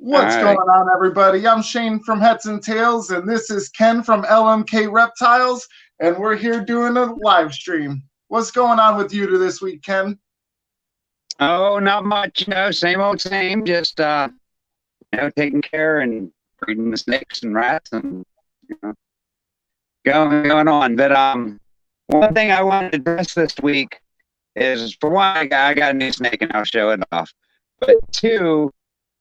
All What's going right. on, everybody? I'm Shane from Heads and Tails, and this is Ken from LMK Reptiles, and we're here doing a live stream. What's going on with you to this week, Ken? Oh, not much, same old same. Just taking care and breeding the snakes and rats and you know, going on. But one thing I wanted to address this week is, for one, I got a new snake and I'll show it off. But two,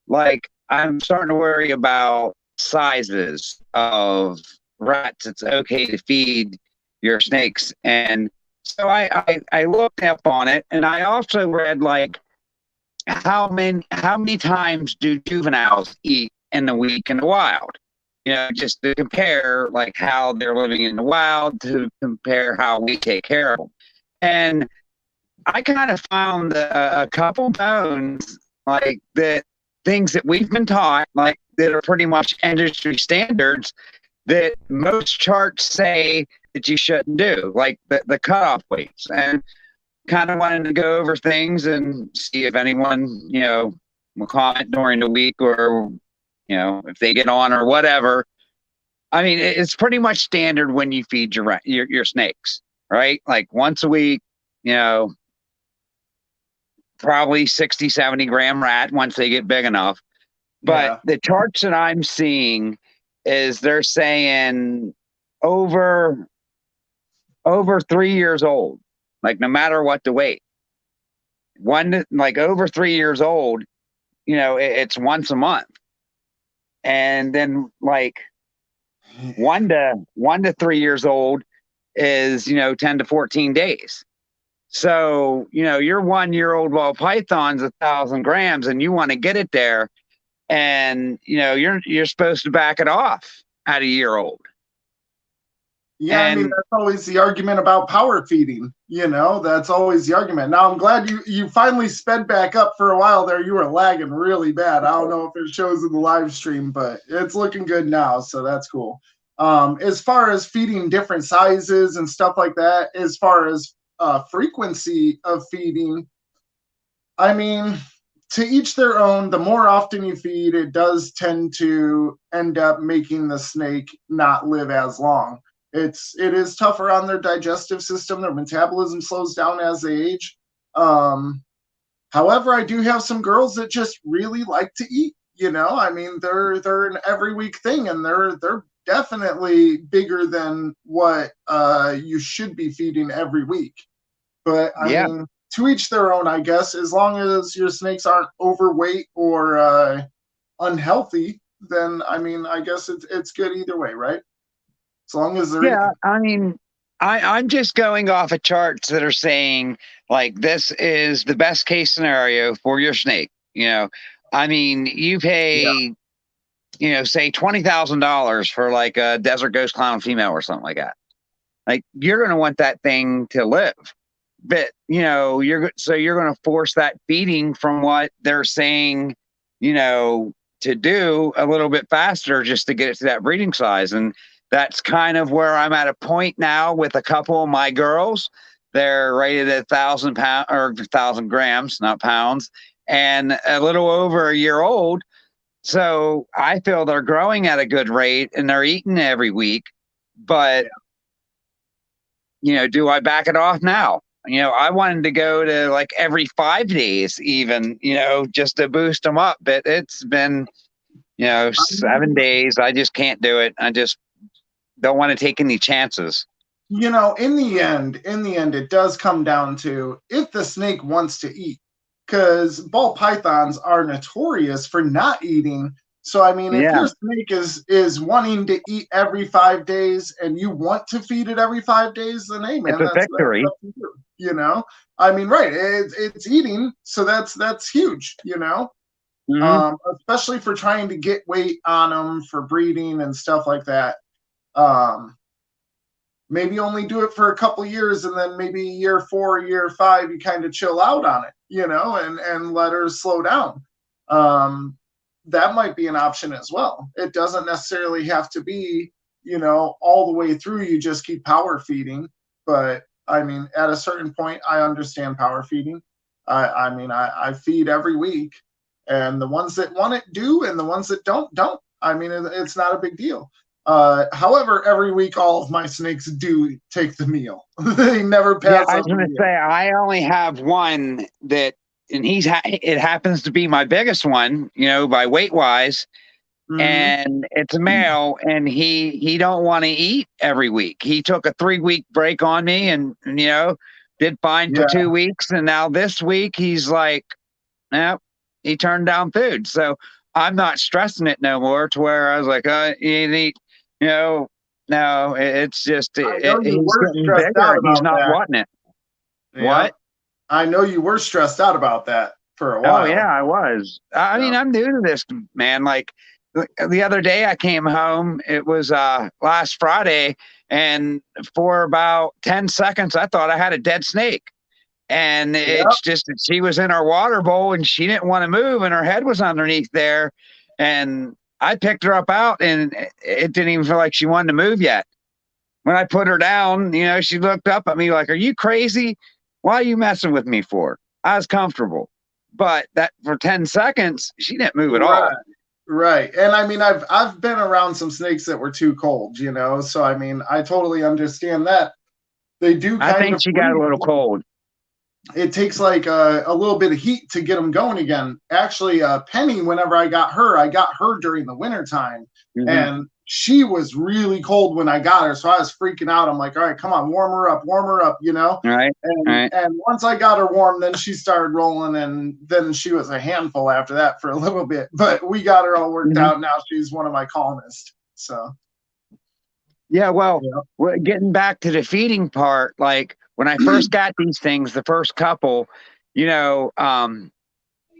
like, I'm starting to worry about sizes of rats it's okay to feed your snakes. And so I looked up on it, and I also read, like, how many times do juveniles eat in the week in the wild? Just to compare, like, how they're living in the wild to compare how we take care of them. And I kind of found a couple bones, like, that things that we've been taught, like, that are pretty much industry standards, that most charts say that you shouldn't do, like the cutoff weights. And kind of wanted to go over things and see if anyone, will comment during the week, or, if they get on or whatever. I mean, it's pretty much standard when you feed your snakes, right? Like, once a week, probably 60, 70 gram rat once they get big enough. But the charts that I'm seeing is they're saying over 3 years old, like, no matter what the weight. Like, over 3 years old, it's once a month. And then, like, 1 to 3 years old is, 10 to 14 days. So, your 1 year old ball python's 1,000 grams, and you want to get it there, and you're supposed to back it off at a year old. Yeah, I mean, that's always the argument about power feeding. That's always the argument. Now, I'm glad you finally sped back up. For a while there. You were lagging really bad. I don't know if it shows in the live stream, but it's looking good now, so that's cool. As far as feeding different sizes and stuff like that, as far as frequency of feeding, I mean, to each their own. The more often you feed, it does tend to end up making the snake not live as long. It is tougher on their digestive system. Their metabolism slows down as they age. However, I do have some girls that just really like to eat. I mean, they're an every week thing, and they're definitely bigger than what you should be feeding every week. But I mean, to each their own, I guess. As long as your snakes aren't overweight or unhealthy, then I mean, I guess it's good either way, right? As long as they're I mean, I'm just going off of charts that are saying, like, this is the best case scenario for your snake. I mean, you pay, say $20,000 for, like, a desert ghost clown female or something like that. Like, you're going to want that thing to live. But, you're going to force that feeding from what they're saying, to do a little bit faster just to get it to that breeding size. And that's kind of where I'm at a point now with a couple of my girls. They're rated at 1,000 pounds or 1,000 grams, not pounds, and a little over a year old. So I feel they're growing at a good rate and they're eating every week. But, do I back it off now? I wanted to go to, like, every 5 days even, just to boost them up. But it's been, 7 days. I just can't do it. I just don't want to take any chances. In the end, it does come down to if the snake wants to eat, because ball pythons are notorious for not eating. So, I mean, if your snake is wanting to eat every 5 days and you want to feed it every 5 days, then hey, man, it's a victory. I mean, right? It's eating, so that's huge. Especially for trying to get weight on them for breeding and stuff like that. Maybe only do it for a couple years, and then maybe year 4, year 5, you kind of chill out on it, and let her slow down. That might be an option as well. It doesn't necessarily have to be, all the way through. You just keep power feeding. But I mean, at a certain point, I understand power feeding. I mean, I feed every week, and the ones that want it do, and the ones that don't. I mean, it's not a big deal. However, every week all of my snakes do take the meal. They never Yeah, pass I up was the going to meal. say I only have one that, and it happens to be my biggest one, by weight wise, Mm-hmm. and it's a male, and he don't want to eat every week. He took a 3 week break on me, and did fine for Yeah, 2 weeks, and now this week he's like, nope, he turned down food. So I'm not stressing it no more. To where I was like, you eat, you know. No, it's just I know you he's were getting stressed bigger out and he's about not that. wanting it. Yeah, What? I know you were stressed out about that for a Oh yeah, while. I was. I Yeah. mean, I'm new to this, man. Like the other day, I came home. It was last Friday, and for about 10 seconds, I thought I had a dead snake. And Yep. it's just that she was in our water bowl and she didn't want to move, and her head was underneath there. And I picked her up out, and it didn't even feel like she wanted to move yet. When I put her down, she looked up at me like, "Are you crazy? Why are you messing with me for?" I was comfortable. But that for 10 seconds, she didn't move at Right. all. Right. And I mean, I've been around some snakes that were too cold, So I mean, I totally understand that. They do I kind think of she got a freeze. little cold. It takes like a little bit of heat to get them going again. Actually, Penny, whenever I got her during the winter time, Hmm. and she was really cold when I got her. So I was freaking out. I'm like, all right, come on, warm her up, All right. All right. And once I got her warm, then she started rolling, and then she was a handful after that for a little bit. But we got her all worked Hmm. out. Now she's one of my calmest. So Yeah, well, yeah. getting back to the feeding part, like when I first got these things, the first couple, you know, um,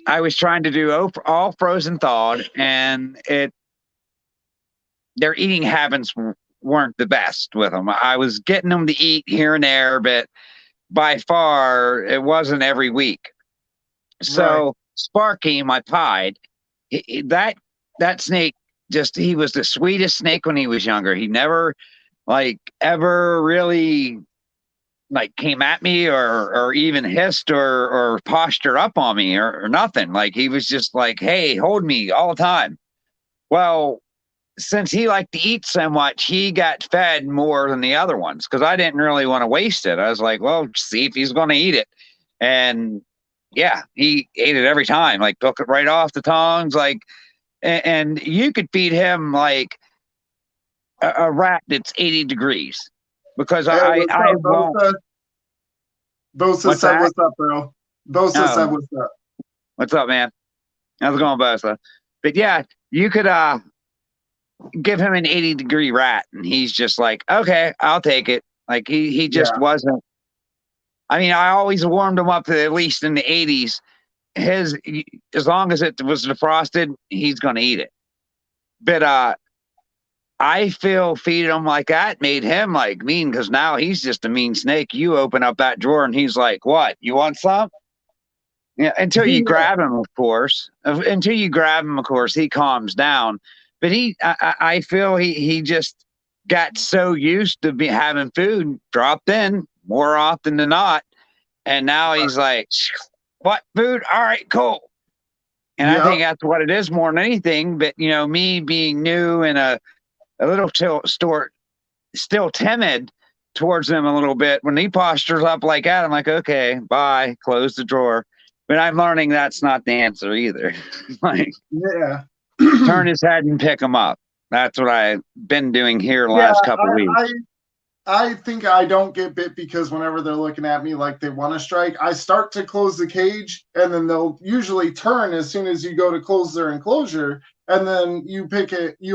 I was trying to do all frozen thawed, and their eating habits weren't the best with them. I was getting them to eat here and there, but by far it wasn't every week. Right. So Sparky, my pied, that snake, just he was the sweetest snake when he was younger. He never like ever really like came at me or even hissed or postured up on me or nothing. Like he was just like, hey, hold me all the time. Well, since he liked to eat so much, he got fed more than the other ones because I didn't really want to waste it. I was like, well, see if he's going to eat it. And yeah, he ate it every time, like took it right off the tongs. Like, and you could feed him like a rat that's 80 degrees because Hey, what's I up, won't. Bosa? Bosa What's said, that? "What's up, bro?" Bosa said, Oh, "What's up?" what's up, man? How's it going, Bosa? But yeah, you could give him an 80-degree rat, and he's just like, okay, I'll take it. Like he just Yeah. wasn't. I mean, I always warmed him up to at least in the 80s. His As long as it was defrosted, he's gonna eat it. But I feel feeding him like that made him like mean because now he's just a mean snake. You open up that drawer and he's like, "What? You want some?" Yeah, until you Yeah. grab him, of course. Until you grab him, of course, he calms down. But I feel he just got so used to having food dropped in more often than not, and now he's like, "What food? All right, cool." And I Yep. think that's what it is more than anything. But me being new and a little still timid towards them a little bit. When he postures up like that, I'm like, okay, bye, close the drawer. But I'm learning that's not the answer either. Like, Yeah. turn his head and pick him up. That's what I've been doing here the Yeah. last couple of weeks. I think I don't get bit because whenever they're looking at me like they want to strike, I start to close the cage, and then they'll usually turn as soon as you go to close their enclosure, and then you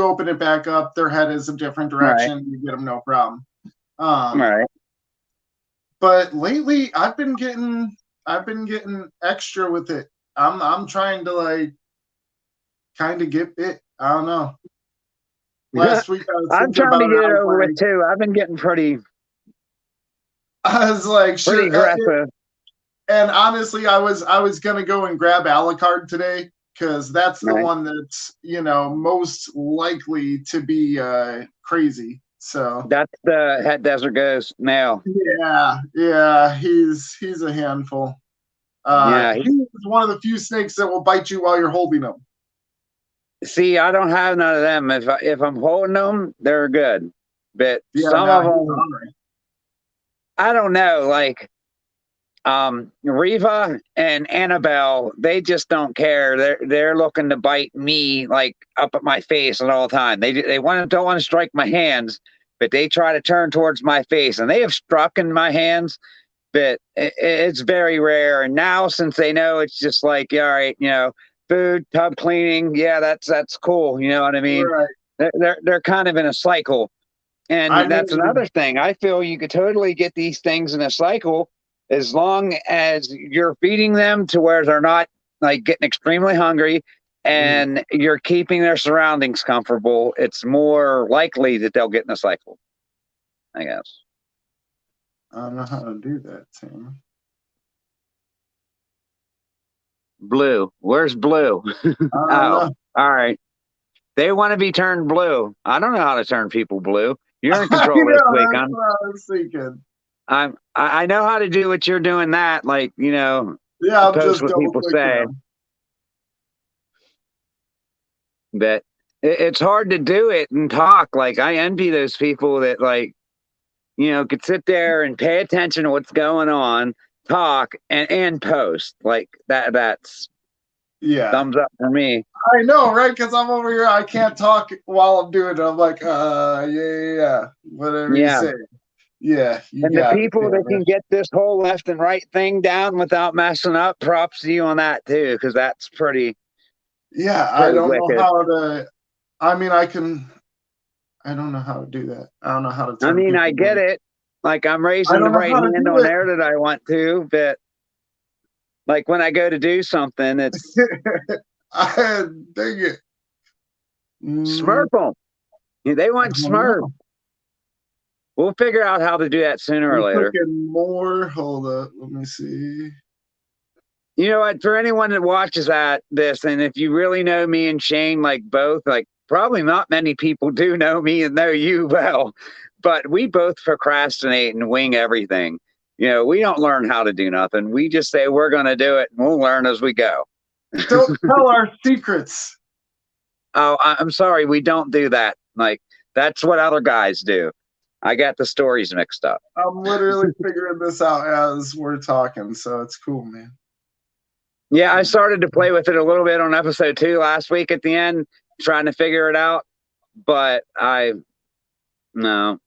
open it back up. Their head is a different Right, direction. You get them no problem. Um, right. but lately I've been getting extra with it. I'm trying to like kind of get bit. I don't know. Last week I was I'm thinking trying to about it. get I it was over with like, too. I've been getting I was like, pretty should aggressive. and honestly, I was gonna go and grab Alucard today because that's the Right. one that's most likely to be crazy. So That's the head desert ghost male. yeah, yeah, he's a handful. Yeah. He is one of the few snakes that will bite you while you're holding them. See, I don't have none of them. If I'm holding them, they're good. But Yeah, some no, of he's them, ornery. I don't know. Like Riva and Annabelle, they just don't care. They're looking to bite me like up at my face at all time. They don't want to strike my hands, but they try to turn towards my face, and they have struck in my hands. But it's very rare. And now, since they know, it's just like, yeah, all right, food, tub cleaning, yeah, that's cool. You know what I mean? Right. They're kind of in a cycle. I And that's mean, another thing. I feel you could totally get these things in a cycle as long as you're feeding them to where they're not like getting extremely hungry and you're keeping their surroundings comfortable. It's more likely that they'll get in a cycle, I guess. I don't know how to do that, Sam. Blue. Where's blue? I don't Oh, know. all right. They want to be turned blue. I don't know how to turn people blue. You're in I control this know, week. that's what I was thinking. I know how to do what you're doing that, like, Yeah, I'm post just what double people clicking say. them. But it's hard to do it and talk. Like, I envy those people that, like, could sit there and pay attention to what's going on, talk, and post. Like, that's Yeah. thumbs up for me. I know, right? Because I'm over here, I can't talk while I'm doing it. I'm like, yeah. Whatever you Yeah. say. Yeah, you And the got it, people that Cameron. can get this whole left and right thing down without messing up, props to you on that too, because that's Yeah, I pretty don't know wicked. how to. I mean, I don't know how to do that. I don't know how to I turn mean, I people get blue. it. Like, I'm I raising the don't know right how to hand do on it. there that I want to, but like when I go to do something, it's Dang it. smurf them. They I want don't smurf. know. We'll figure out how to do that sooner or I'm later. clicking more. Hold up. Let me see. You know what? For anyone that watches this, and if you really know me and Shane, like both, like probably not many people do know me and know you well, but we both procrastinate and wing everything. We don't learn how to do nothing. We just say we're going to do it, and we'll learn as we go. Don't tell our secrets. Oh, I'm sorry, we don't do that. Like, that's what other guys do. I got the stories mixed up. I'm literally figuring this out as we're talking, so it's cool, man. Yeah, I started to play with it a little bit on episode 2 last week at the end, trying to figure it out, but no,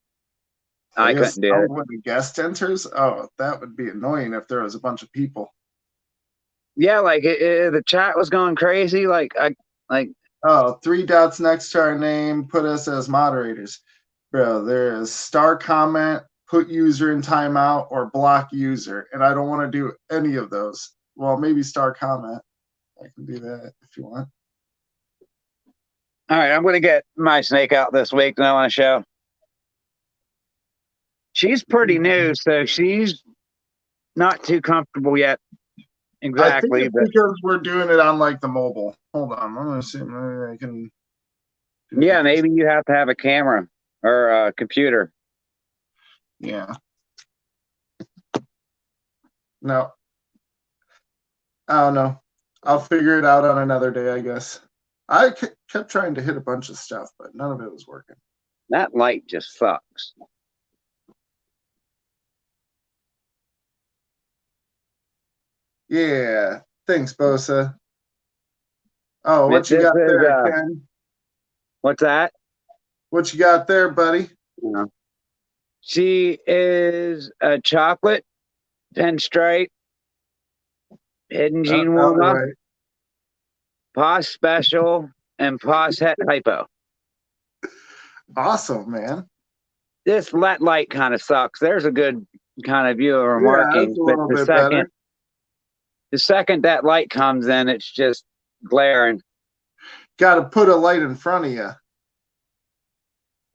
I Play a couldn't do sound it. when a guest enters. Oh, that would be annoying if there was a bunch of people. Yeah, like the chat was going crazy. Oh, 3 dots next to our name put us as moderators. Bro, there is star comment, put user in timeout, or block user. And I don't want to do any of those. Well, maybe star comment. I can do that if you want. All right, I'm going to get my snake out this week and I want to show. She's pretty new, so she's not too comfortable yet. I think Exactly, it's but because we're doing it on like the mobile. Hold on, I'm gonna see. Maybe I can. yeah, maybe you have to have a camera or a computer. Yeah. No, I don't know. I'll figure it out on another day, I guess. I kept trying to hit a bunch of stuff, but none of it was working. That light just sucks. Yeah. Thanks, Bosa. Oh, what This you got is there, Ken? what's that? What you got there, buddy? Yeah. She is a chocolate pinstripe hidden gene Wuma, Right. pos special, and pos het hypo. Awesome, man. This let light kind of sucks. There's a good kind of view of her Yeah, markings, that's a but little bit better. the second that light comes in, it's just glaring. Got to put a light in front of you.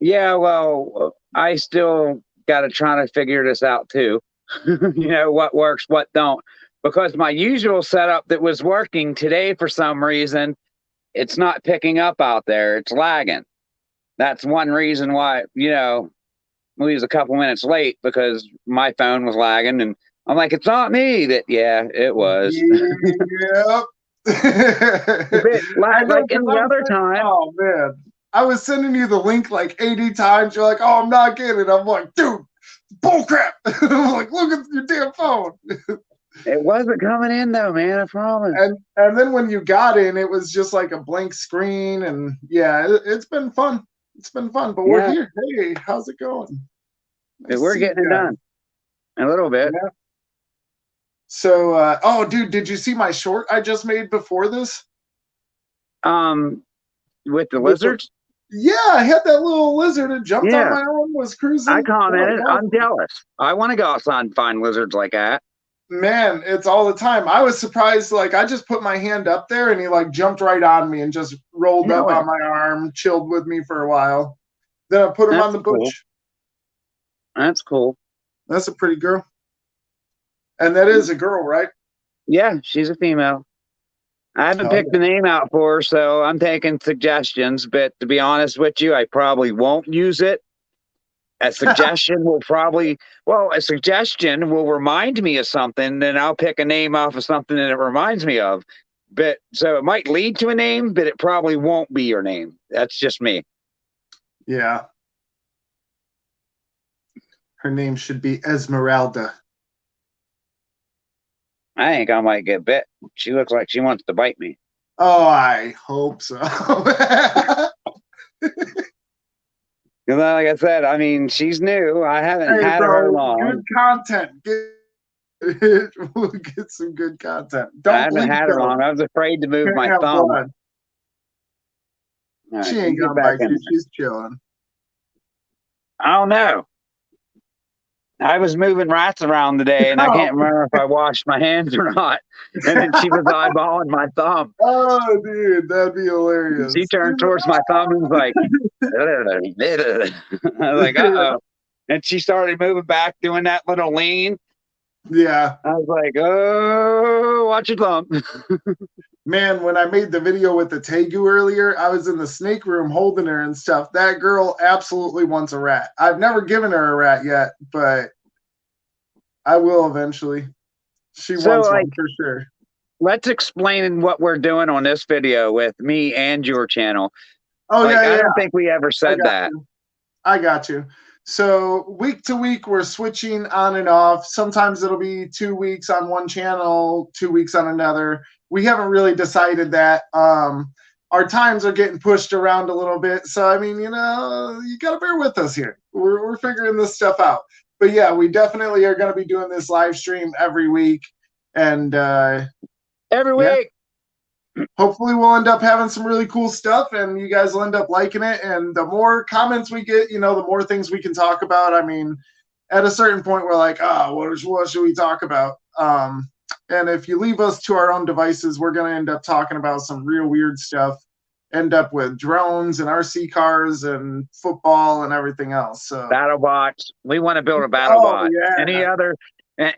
Yeah, well, I still got to try to figure this out too. What works, what don't. Because my usual setup that was working today for some reason, it's not picking up out there. It's lagging. That's one reason why, we was a couple minutes late because my phone was lagging and I'm like, it's not me. That yeah, it was. Yep. But I know like because any other time. oh man, I was sending you the link like 80 times. You're like, oh, I'm not getting it. I'm like, dude, bullcrap. I'm like, look at your damn phone. It wasn't coming in though, man. I promise. And then when you got in, it was just like a blank screen. And yeah, it's been fun. It's been fun. But we're Yeah, here. Hey, how's it going? Nice we're to see getting you it guys. done a little bit. Yeah. So, oh, dude, did you see my short I just made before this? With the With the lizards. Yeah, I had that little lizard that jumped on Yeah, my arm, was I cruising. That commented. was I'm awesome. jealous. I want to go outside and find lizards like that. Man, it's all the time. I was surprised. Like, I just put my hand up there and he like jumped right on me and just rolled No up way. on my arm, chilled with me for a while. Then I put him on That's the cool. bush. That's cool. That's a pretty girl. And that is a girl, right? Yeah, she's a female. I haven't Oh, picked yeah. the name out for her, so I'm taking suggestions. But to be honest with you, I probably won't use it. A suggestion will probably, well, a suggestion will remind me of something, then I'll pick a name off of something that it reminds me of. But so it might lead to a name, but it probably won't be your name. That's just me. Yeah. Her name should be Esmeralda. I think I might get bit. She looks like she wants to bite me. Oh, I hope so. Because, like I said, I mean, she's new. I haven't Hey, had her bro, long. good content. We'll get some good content. I Don't haven't bleed had her though. long. I was afraid to move Can't my have thumb. blood. All right, She you ain't get gonna back bite in you. there. She's chilling. I don't know. I was moving rats around today, and I Oh, can't remember if I washed my hands or not. And then she was eyeballing my thumb. oh, dude, that'd be She hilarious. turned towards my thumb and was like, I was like, uh-oh. And she started moving back, doing that little lean. Yeah, I was like, oh, watch your thumb. man. When I made the video with the tegu earlier, I was in the snake room holding her and stuff. That girl absolutely wants a rat. I've never given her a rat yet, but I will eventually. She So, wants like, one for sure. let's explain what we're doing on this video with me and your channel. Oh Like, yeah, I yeah, don't think we ever I said got that. you. I got you. So week to week, we're switching on and off. Sometimes it'll be 2 weeks on one channel, 2 weeks on another. We haven't really decided that. Our times are getting pushed around a little bit. So, I mean, you got to bear with us here. We're figuring this stuff out. But yeah, we definitely are going to be doing this live stream every week. And Every yeah, week. hopefully we'll end up having some really cool stuff and you guys will end up liking it. And the more comments we get, the more things we can talk about. I mean, at a certain point, we're like, what should we talk about? And if you leave us to our own devices, we're going to end up talking about some real weird stuff, end up with drones and RC cars and football and everything else. So Battle bots. We want to build a battle oh bot. yeah,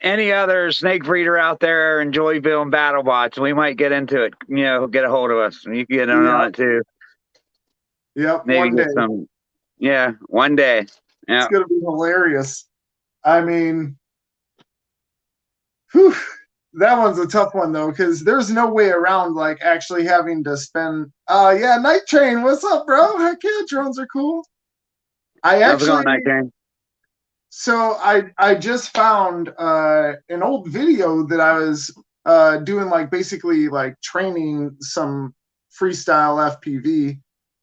Any other snake breeder out there enjoy building battle bots? We might get into it. Get a hold of us. You can get in on it too. yep, Maybe one day. get some. Yeah, one day. Yeah. It's going to be hilarious. I mean, whew, that one's a tough one though, because there's no way around like actually having to spend. Yeah, Night Train, what's up, bro? Heck yeah, drones are cool. How's it going, Night Train? So I just found an old video that I was doing, like basically like training some freestyle FPV,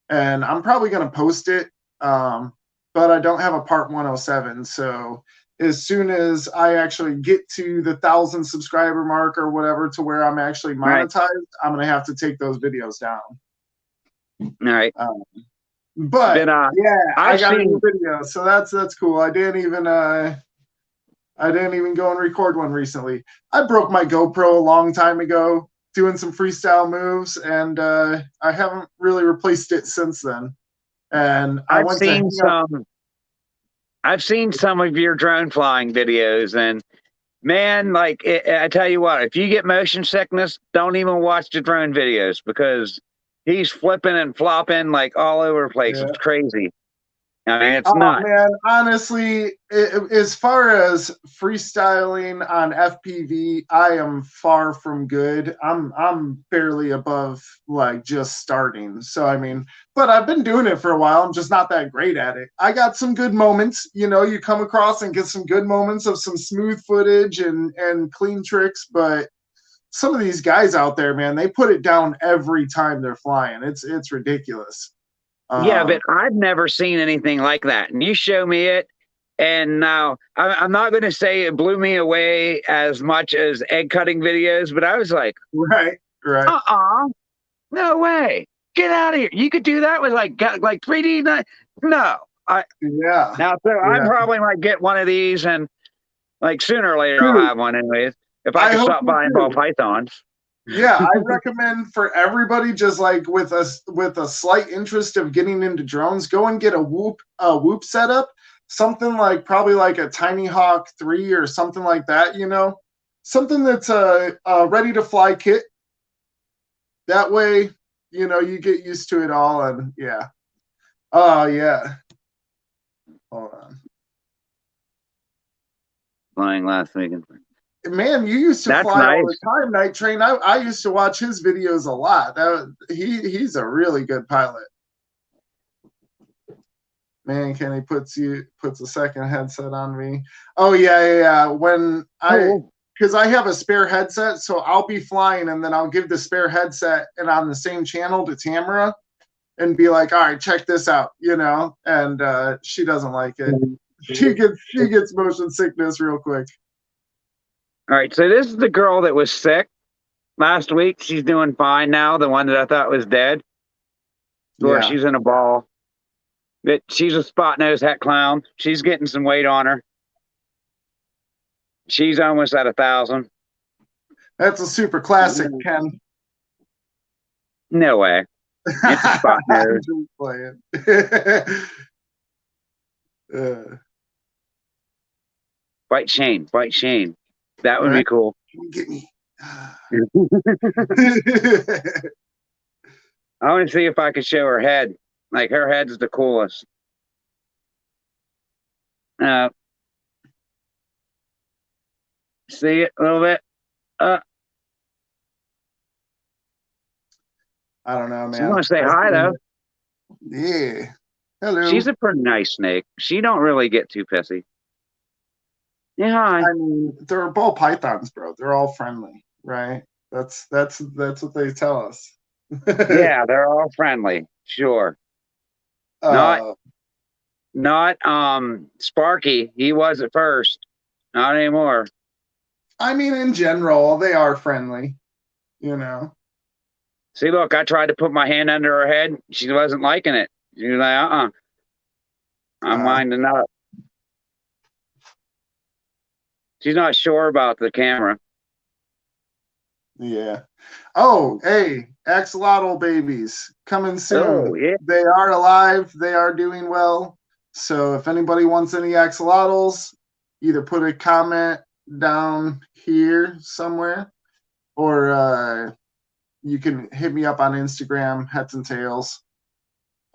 and I'm probably gonna post it. But I don't have a part 107, so as soon as I actually get to the 1,000 subscriber mark or whatever, to where I'm actually monetized, right, I'm gonna have to take those videos down. All right. But yeah, I got a new video, so that's cool. I didn't even go and record one recently. I broke my GoPro a long time ago doing some freestyle moves, and I haven't really replaced it since then. And I've seen some of your drone flying videos, and man, like I tell you what, if you get motion sickness, don't even watch the drone videos, because he's flipping and flopping like all over the place. Yeah. It's crazy. I mean, it's Oh not. man, honestly, as far as freestyling on FPV, I am far from good. I'm barely above like just starting. So I mean, but I've been doing it for a while. I'm just not that great at it. I got some good moments. You know, you come across and get some good moments of some smooth footage and clean tricks, but some of these guys out there, man, they put it down every time they're flying. It's ridiculous. Yeah, Uh, but I've never seen anything like that. And you show me it, and now I'm not going to say it blew me away as much as egg cutting videos, but I was like, right, right. no way, get out of here. You could do that with like 3D. No, I Yeah, now so I yeah. probably might get one of these, and like sooner or later I'll Dude, have one anyways. If I I could hope stop you buying ball do. pythons. Yeah, I recommend for everybody just like with a slight interest of getting into drones, go and get a whoop setup, something like probably like a Tiny Hawk 3 or something like that, you know. Something that's a ready to fly kit. That way, you know, you get used to it all and yeah. Oh yeah. Hold on. Flying last weekend. Man, you used to That's fly all nice. the time, Night Train. I used to watch his videos a lot. He's a really good pilot. Man, Kenny puts a second headset on me. Oh yeah. When I Oh, because I have a spare headset, so I'll be flying and then I'll give the spare headset and on the same channel to Tamara and be like, all right, check this out, you know. And she doesn't like it. She gets motion sickness real quick. all right. So this is the girl that was sick last week. She's doing fine now. The one that I thought was dead, or Yeah, she's in a ball. But she's a spot nose hat clown. She's getting some weight on her. She's almost at 1,000. that's a super classic, Ken. No way. It's a spot I'm nose. just playing. uh, Fight Shane. Fight Shane. That would all right, be cool. get me. I want to see if I could show her head. Like her head's the coolest. Uh, see it a little bit. Uh, I don't know, she's gonna man. say hi though. Yeah. She's Hello. a pretty nice snake. She don't really get too pissy. Yeah, hi. I mean, they're ball pythons, bro. They're all friendly, right? That's what they tell us. Yeah, they're all friendly. Sure. Not uh, not Sparky. He was at first. Not anymore. I mean, in general, they are friendly, you know. See, look, I tried to put my hand under her head. She wasn't liking it. She was like, I'm Uh, winding up. She's not sure about the camera. yeah. Oh, hey, axolotl babies coming soon. Oh, yeah. They are alive. They are doing well. So if anybody wants any axolotls, either put a comment down here somewhere, or you can hit me up on Instagram, Heads and Tails.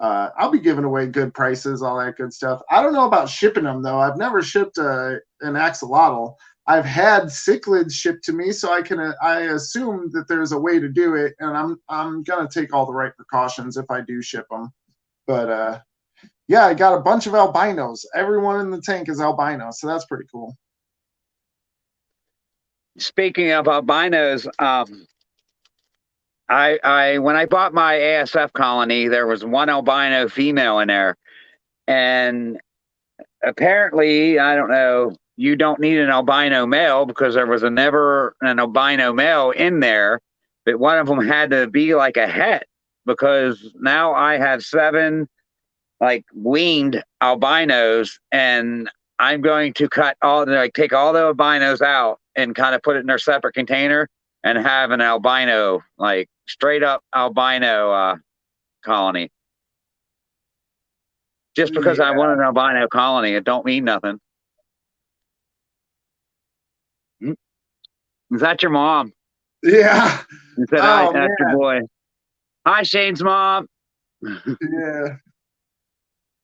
I'll be giving away good prices, all that good stuff. I don't know about shipping them though. I've never shipped an axolotl. I've had cichlids shipped to me, so I assume that there's a way to do it, and I'm gonna take all the right precautions if I do ship them. But yeah, I got a bunch of albinos. Everyone in the tank is albino, so that's pretty cool. Speaking of albinos, I when I bought my ASF colony, there was one albino female in there, and apparently, I don't know, you don't need an albino male because there was never an albino male in there, but one of them had to be like a het because now I have 7 like weaned albinos, and I'm going to take all the albinos out and kind of put it in their separate container and have an albino, like straight up albino colony. Just because I Yeah, want an albino colony, it don't mean nothing. Is that your mom? yeah. He said, Oh that's your man, boy. Hi, Shane's mom. yeah.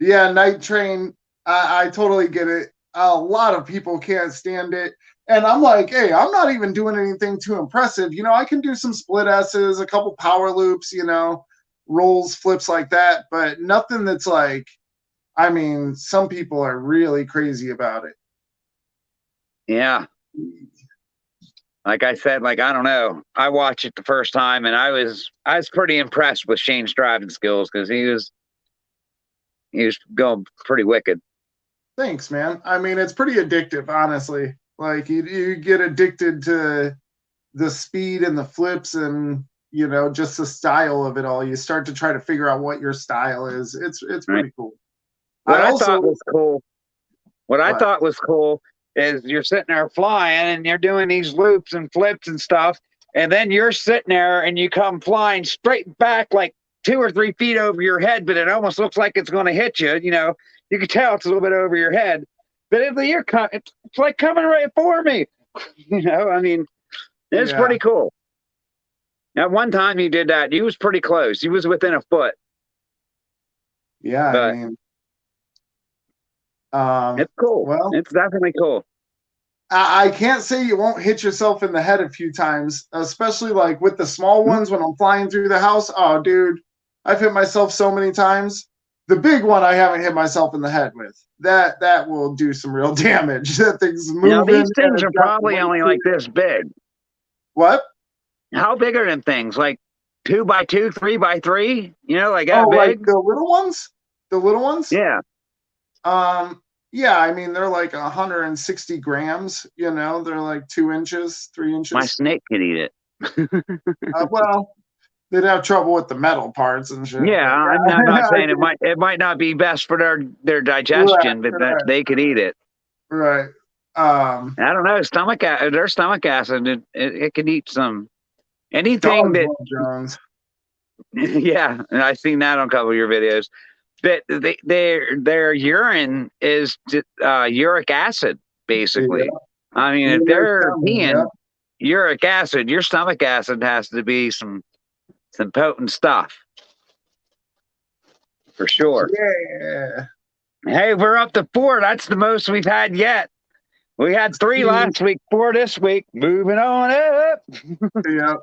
Yeah, night train. I totally get it. A lot of people can't stand it. And I'm like, hey, I'm not even doing anything too impressive. I can do some split S's, a couple power loops, rolls, flips like that, but nothing that's like, I mean, some people are really crazy about it. Yeah. Like I said, like I don't know. I watched it the first time and I was pretty impressed with Shane's driving skills because he was going pretty wicked. Thanks, man. I mean, it's pretty addictive, honestly. Like you get addicted to the speed and the flips and just the style of it all. You start to try to figure out what your style is. It's Right. pretty cool. What I I also thought was cool. What I what? thought was cool is you're sitting there flying and you're doing these loops and flips and stuff, and then you're sitting there and you come flying straight back like 2 or 3 feet over your head, but it almost looks like it's going to hit you. You can tell it's a little bit over your head, but it's like coming right for me. I mean, it's Yeah, pretty cool. At one time he did that. He was pretty close. He was within a foot, yeah. I but mean, it's cool. well, It's definitely cool. I can't say you won't hit yourself in the head a few times, especially like with the small Hmm? ones when I'm flying through the house. Oh, dude, I've hit myself so many times. The big one I haven't hit myself in the head with. That will do some real damage. That thing's moving These and things it's are got some probably weight only to like it. this big. What? How big are them things? Like 2 by 2, 3 by 3? Like Oh, that like big? the little ones? The little ones? Yeah. Yeah, I mean they're like 160 grams. They're like 2 inches, three My inches. snake could eat it. Well, they'd have trouble with the metal parts and shit, Yeah, but I'm not yeah, I saying it get it. might not be best for their Right, digestion, but that right, they could eat it. right. I don't know. Their stomach acid, it could eat some anything Dogs that. love drones. Yeah, and I've seen that on a couple of your videos. That their urine is uric acid, basically. Yeah, I mean, if numerous they're counting. Yeah, peeing uric acid, your stomach acid has to be some potent stuff for sure. yeah. Hey, we're up to 4. That's the most we've had yet. We had 3 See, last week, 4 this week. Moving on up. yeah.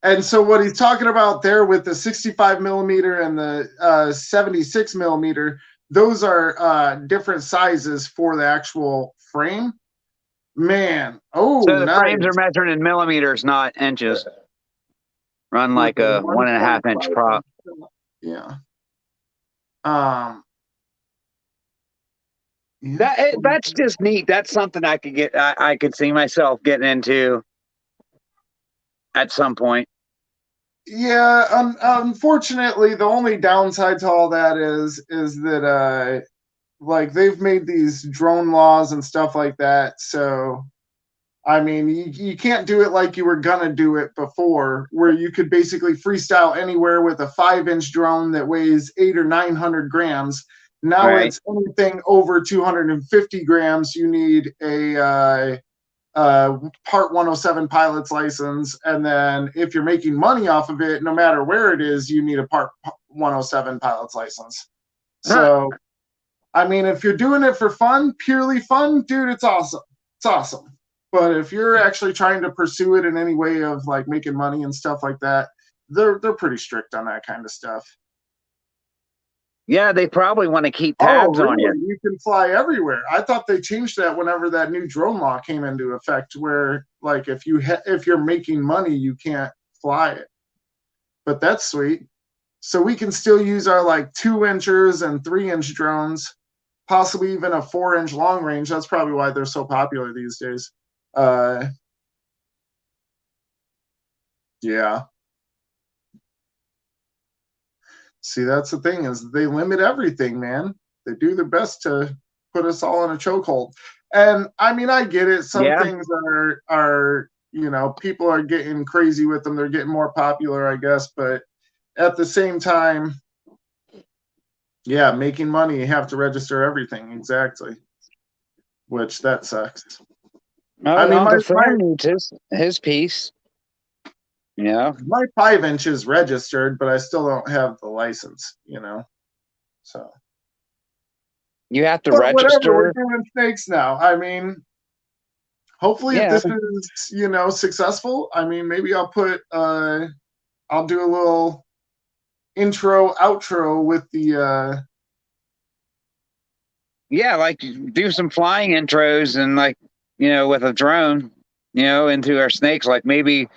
And so what he's talking about there with the 65 millimeter and the 76 millimeter, those are different sizes for the actual frame. Man, oh, So the frames are nice. measured in millimeters, not inches. Run With like the a 1.5 inch 1.5 prop. yeah. Um, yeah. That's just neat. That's something I could get. I could see myself getting into at some point. Yeah, unfortunately, the only downside to all that is that like they've made these drone laws and stuff like that. So I mean, you can't do it like you were gonna do it before, where you could basically freestyle anywhere with a 5-inch drone that weighs 800 or 900 grams. Now Right. it's anything over 250 grams. You need a Part 107 pilot's license, and then if you're making money off of it, no matter where it is, you need a Part 107 pilot's license. Huh. So, I mean, if you're doing it for fun, purely fun, dude, it's awesome. It's awesome. But if you're actually trying to pursue it in any way of like making money and stuff like that, they're pretty strict on that kind of stuff. Yeah, they probably want to keep Oh, tabs on you. really? You can fly everywhere. I thought they changed that whenever that new drone law came into effect, where like if you're making money, you can't fly it. But that's sweet. So we can still use our like 2 inchers and 3 inch drones, possibly even a 4 inch long range. That's probably why they're so popular these days. Uh, yeah. See, that's the thing is they limit everything, man. They do their best to put us all in a chokehold. And I mean, I get it. Some Yeah. things are people are getting crazy with them. They're getting more popular, I guess. But at the same time, yeah, making money, you have to register everything exactly, which that sucks. I Oh, mean, Uncle Sam needs his piece. Yeah. my 5 inch is registered, but I still don't have the license. So You have to But whatever, we're register. doing snakes now. I mean, hopefully, if Yeah, this is successful, I mean, maybe I'll do a little intro outro with the yeah, like do some flying intros and like with a drone, into our snakes, like maybe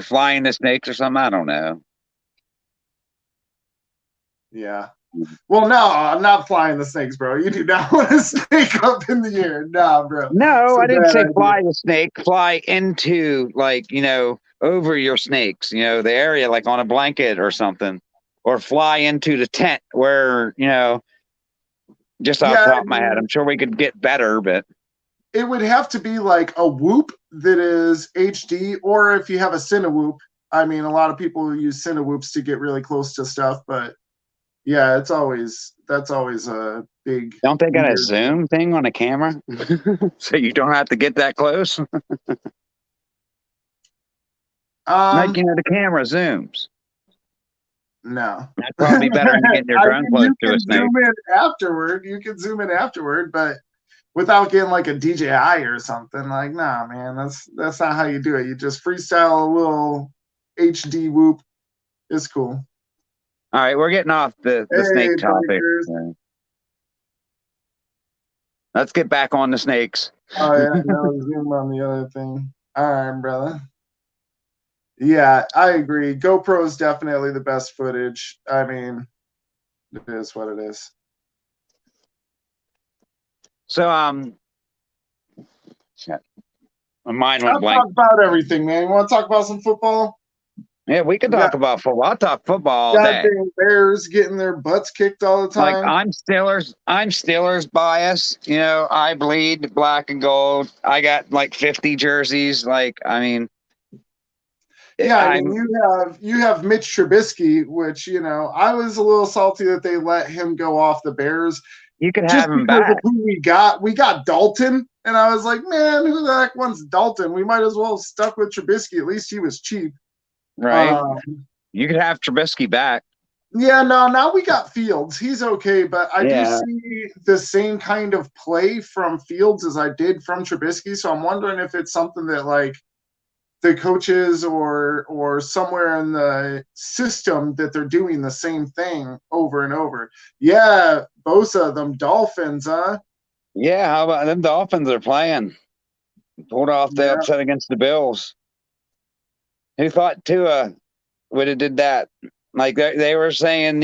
flying the snakes or something. I don't know. yeah. Well, no, I'm not flying the snakes, bro. You do not want a snake up in the air. Nah, bro. It's No, a I didn't bad say idea. fly the snake. Fly into like over your snakes, the area like on a blanket or something, or fly into the tent where just off Yeah, the I top of my head. mean, I'm sure we could get better, but it would have to be like a whoop that is HD, or if you have a Cinewhoop. I mean, a lot of people use Cinewhoops to get really close to stuff, but yeah, that's always a big don't they got a weird thing. zoom thing on a camera so you don't have to get that close? Like Um, the camera zooms. no. That's probably better than getting your I drone mean, close you to a can snake. zoom in afterward. You can zoom in afterward, but without getting like a DJI or something. Like, nah, man, that's not how you do it. You just freestyle a little HD whoop. It's cool. All right, we're getting off the Hey, snake topic. bikers. Let's get back on the snakes. Oh yeah, no zoom on the other thing. All right, brother. Yeah, I agree. GoPro is definitely the best footage. I mean, it is what it is. So shit, my mind went I'll blank. talk about everything, man. You want to talk about some football? Yeah, we could We got talk about football. I'll talk football all day. goddamn Bears getting their butts kicked all the Like time. I'm Steelers bias. I bleed black and gold. I got like 50 jerseys. Like, I mean, Yeah, I mean I'm you have Mitch Trubisky, which I was a little salty that they let him go off the Bears you could just have him because of back, who we got. We got Dalton, and I was like, man, who the heck wants Dalton? We might as well have stuck with Trubisky. At least he was cheap. right? Um, You could have Trubisky back. yeah, no, now we got Fields. He's okay, but I do Yeah, see the same kind of play from Fields as I did from Trubisky. So I'm wondering if it's something that like the coaches or somewhere in the system that they're doing the same thing over and over. Yeah, both of them Dolphins, huh? yeah. How about them Dolphins are playing? Pulled off the Yeah, upset against the Bills. Who thought Tua would have did that? Like they were saying,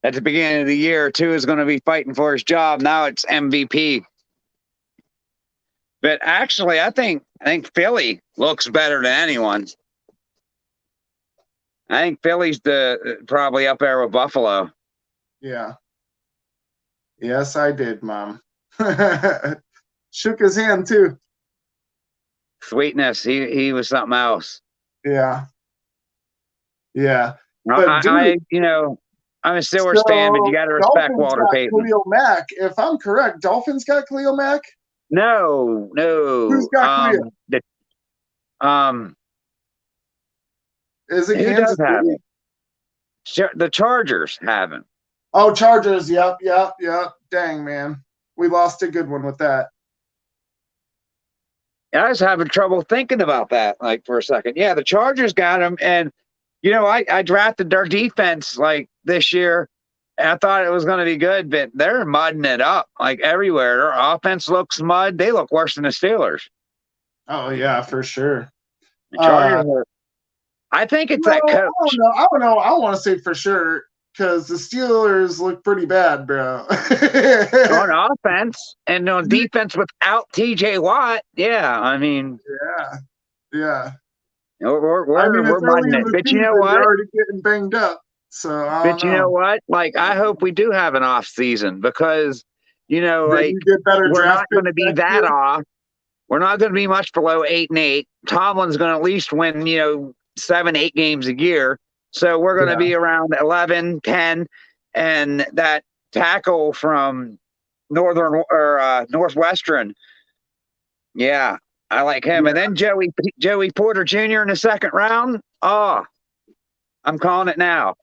at the beginning of the year, Tua is going to be fighting for his job. Now it's MVP. But actually, I think Philly looks better than anyone. I think Philly's the probably up there with Buffalo. yeah. Yes, I did, Mom. Shook his hand too. Sweetness, he was something else. Yeah, yeah. But dude, I'm a Steelers fan, but you so got to respect Dolphins Walter got Payton. Khalil Mack. If I'm correct, Dolphins got Khalil Mack. No, Who's no. got Khalil? Um, Is it who does Kansas have City? it? The Chargers have him. Oh, Chargers. Yep, yep, yep. Dang, man. We lost a good one with that. I was having trouble thinking about that, like for a second. Yeah, the Chargers got him, and I drafted their defense like this year. And I thought it was going to be good, but they're mudding it up like everywhere. Their offense looks mud. They look worse than the Steelers. Oh yeah, for sure. The Chargers are. I think it's that Well, I don't coach. know. I don't know. I don't want to say for sure because the Steelers look pretty bad, bro. On offense and on defense without TJ Watt. Yeah, I mean, Yeah, yeah. we're I we're, mean, we're it's early mudding in it. the But you know season. You're what? already getting banged up. So I don't But you know know. what? Like, I hope we do have an off season because, Then like you get better we're draft not going picks to be next that year. off. We're not going to be much below 8-8. Tomlin's going to at least win, 7, 8 games a year. So we're going to Yeah, be around 11, 10, and that tackle from Northern or Northwestern. Yeah, I like him. yeah. And then Joey Porter Jr. in the second round. Oh, I'm calling it now.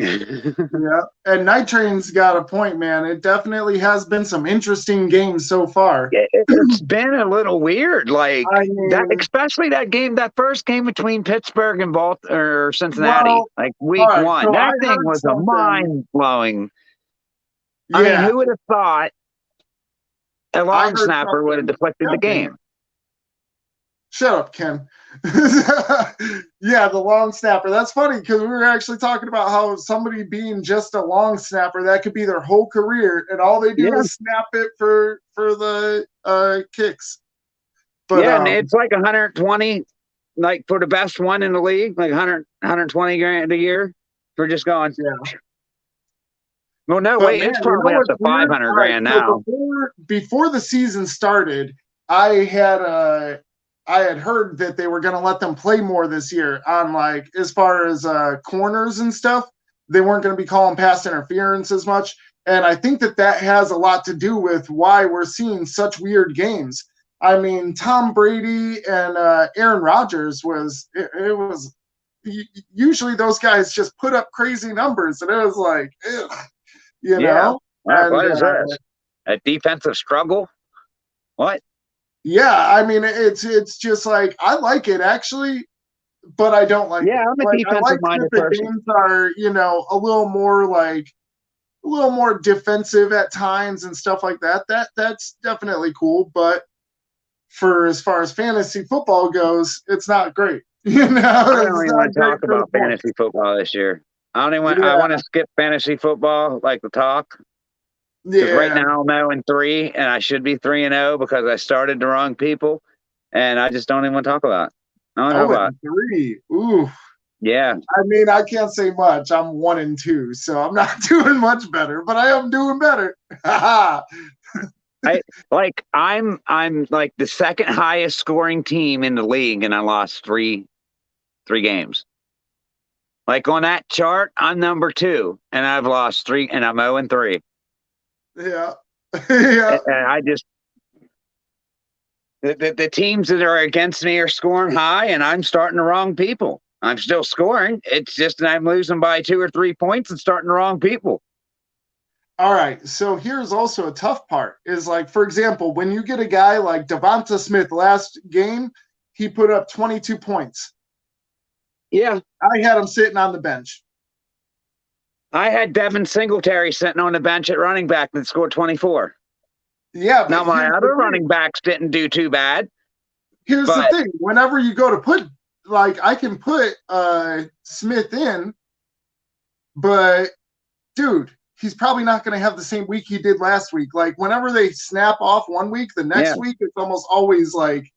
Yeah, and Night Train's got a point, man. It definitely has been some interesting games so far. It's been a little weird, like I that, mean, especially that first game between Pittsburgh and Baltimore or Cincinnati, well, like all week right. one. So I That thing heard was a something. mind blowing. I mean, Yeah, who would have thought a I long heard snapper would have something. deflected the God dang game? it! Shut up, Ken. Yeah, the long snapper. That's funny because we were actually talking about how somebody being just a long snapper, that could be their whole career, and all they do Yeah, is snap it for the kicks. But yeah, and it's like 120, like for the best one in the league, like 120 grand a year for just going. yeah. Well, no, But wait, man, it's you know probably up what's to weird? 500 All right, grand so now. before the season started, I had heard that they were going to let them play more this year on, like, as far as corners and stuff. They weren't going to be calling pass interference as much, and I think that that has a lot to do with why we're seeing such weird games. I mean, Tom Brady and Aaron Rodgers it was usually those guys just put up crazy numbers, and it was like, ugh, you Yeah. know? What And is this? A defensive struggle? What? yeah, I mean, it's just like, I like it actually, but I don't like Yeah, it. I'm a Like, I defensive like that minded the person. games are, a little more defensive at times and stuff like that. That's definitely cool, but for as far as fantasy football goes, it's not great. I don't It's even not want to great talk for the about fantasy points. football this year. I don't even I Yeah, want to skip fantasy football like the talk because right yeah. now I'm 0-3 and I should be 3-0 because I started the wrong people and I just don't even want to talk about it. I don't know Oh, about it. and three. Ooh. Yeah. I mean, I can't say much. I'm 1-2, so I'm not doing much better, but I am doing better. I'm like the second highest scoring team in the league and I lost three games. Like on that chart, I'm number 2 and I've lost 3 and I'm 0-3. Yeah. Yeah. And I just the teams that are against me are scoring high, and I'm starting the wrong people. I'm still scoring. It's just that I'm losing by 2 or 3 points and starting the wrong people. All right. So here's also a tough part is, like, for example, when you get a guy like Devonta Smith last game, he put up 22 points. Yeah, I had him sitting on the bench. I had Devin Singletary sitting on the bench at running back that scored 24. Yeah, Now but my here's the other thing. running backs didn't do too bad, Here's the but thing. Whenever you go to put, like, I can put Smith in, but dude, he's probably not going to have the same week he did last week. Like, whenever they snap off one week, the yeah, next week it's almost always like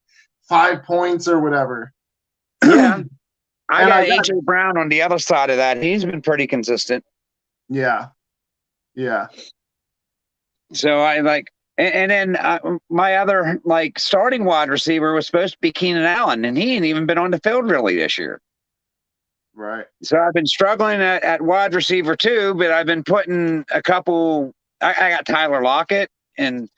5 points or whatever. yeah. And I I got got, AJ Brown on the other side of that. He's been pretty consistent. yeah, yeah. So I like, and then my other like starting wide receiver was supposed to be Keenan Allen, and he ain't even been on the field really this year. Right. So I've been struggling at wide receiver too, but I've been putting a couple. I got Tyler Lockett, and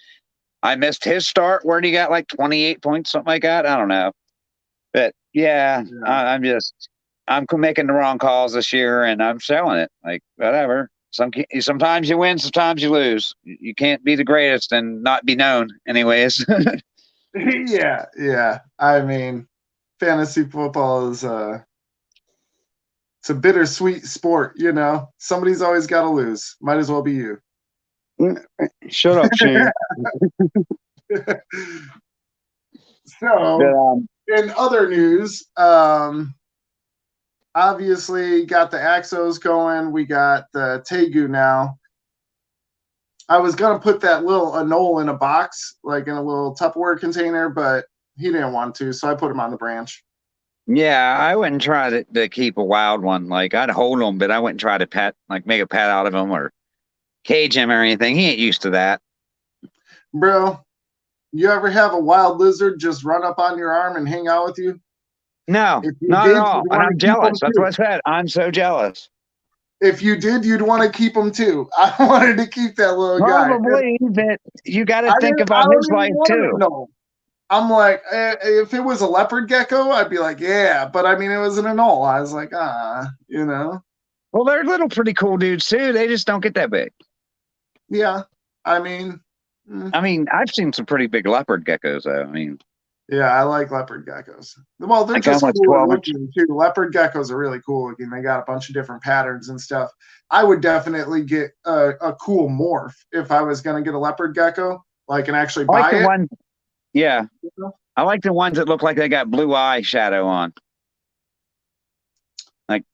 I missed his start where he got like 28 points, something like that. I don't know, but yeah, Yeah. I'm making the wrong calls this year, and I'm selling it. Like whatever. Sometimes you win, sometimes you lose. You can't be the greatest and not be known, anyways. Yeah, yeah. I mean, fantasy football is it's a bittersweet sport. Somebody's always got to lose. Might as well be you. Shut up, Shane. But, So, in other news, obviously got the Axos going. We got the Tegu now. I was gonna put that little anole in a box, like in a little Tupperware container, but he didn't want to, so I put him on the branch. yeah, I wouldn't try to keep a wild one. Like I'd hold him, but I wouldn't try to make a pet out of him or cage him or anything. He ain't used to that. Bro, you ever have a wild lizard just run up on your arm and hang out with you? No, If you not at did, all. you'd And want I'm to keep them jealous. That's what I too. said. I'm so jealous. If you did, you'd want to keep them too. I wanted to keep that little guy. Probably, but you got to I think didn't. I about don't his even life want to too. know. I'm like, if it was a leopard gecko, I'd be like, yeah. But I mean, it was an anole. I was like, Well, they're little pretty cool dudes too. They just don't get that big. Yeah, I mean, I mean, I've seen some pretty big leopard geckos though. I mean, yeah, I like leopard geckos. Well, they're like just almost cooler 12 inch. looking too. Leopard geckos are really cool looking. They got a bunch of different patterns and stuff. I would definitely get a cool morph if I was going to get a leopard gecko, like and actually I like buy the it. one. Yeah, You know? I like the ones that look like they got blue eye shadow on. Like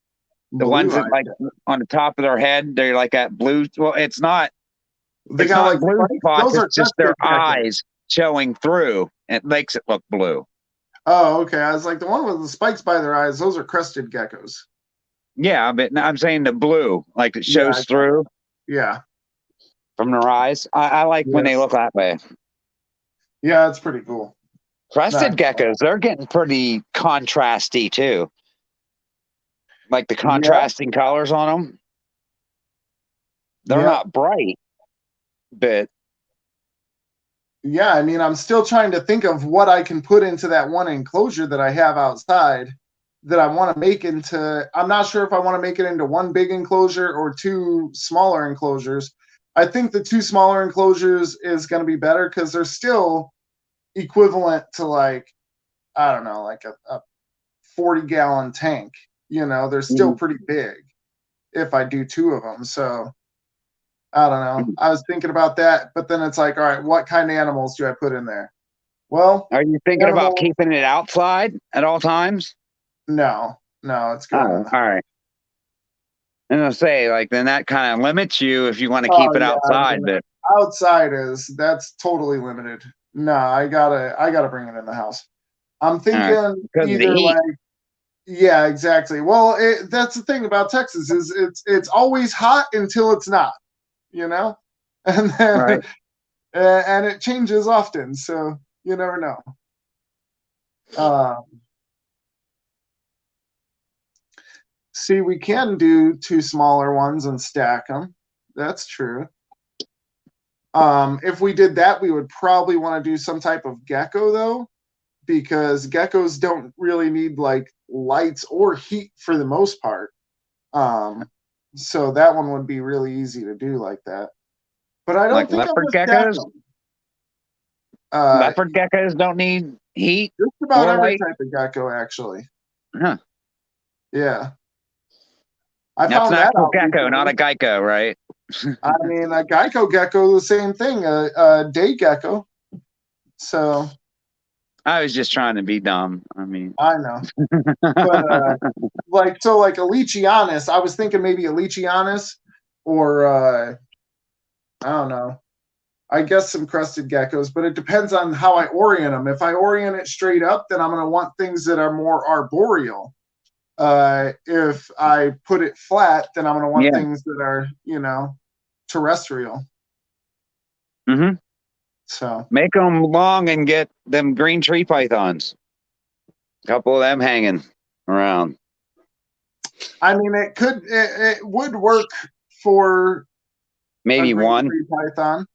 the ones that like on the top of their head, they're like that blue. Well, it's not. They It's got not like blue spikes. spots. Those are It's just their crested geckos. eyes showing through. It makes it look blue. Oh, okay. I was like the one with the spikes by their eyes. Those are crested geckos. Yeah, but I'm saying the blue, like it Yeah, shows through yeah. from their eyes. I like when they Yes. look that way. Yeah, it's pretty cool. Crested Nice. geckos, they're getting pretty contrasty too. Like the Yeah, contrasting colors on them. They're yeah. not bright, but Yeah, I mean, I'm still trying to think of what I can put into that one enclosure that I have outside that I want to make into. I'm not sure if I want to make it into one big enclosure or two smaller enclosures. I think the two smaller enclosures is going to be better because they're still equivalent to like, I don't know, like a 40-gallon tank. You know, they're still pretty big if I do two of them. So I don't know. I was thinking about that, but then it's like, all right, what kind of animals do I put in there? Well, are you thinking about animals, keeping it outside at all times? no, it's Oh, going in the all right. And I'll say, like, then that kind of limits you if you want to Oh keep it yeah, I outside. mean, But outside that's totally limited. No, I gotta bring it in the house. I'm thinking because of the either heat. like, yeah, exactly. Well, that's the thing about Texas is it's always hot until it's not, you know, and then Right. and it changes often, so you never know. See, we can do two smaller ones and stack them. That's true. If we did that, we would probably want to do some type of gecko though, because geckos don't really need like lights or heat for the most part. So that one would be really easy to do like that. But I don't Like think I'm leopard gonna stack geckos. them. Leopard geckos don't need heat Just about or every light. type of gecko, actually. Huh. Yeah, I That's found an that actual out gecko, recently. not a geico, right? I mean, a gecko gecko, the same thing, a day gecko. So I was just trying to be dumb. I mean, I know, but like a Leachianus. I was thinking maybe a Leachianus or I don't know. I guess some crested geckos, but it depends on how I orient them. If I orient it straight up, then I'm going to want things that are more arboreal. If I put it flat, then I'm going to want yeah. things that are, terrestrial. Mm-hmm. So Make them long and get them green tree pythons. A couple of them hanging around. I mean, it would work for Maybe a green one. tree python.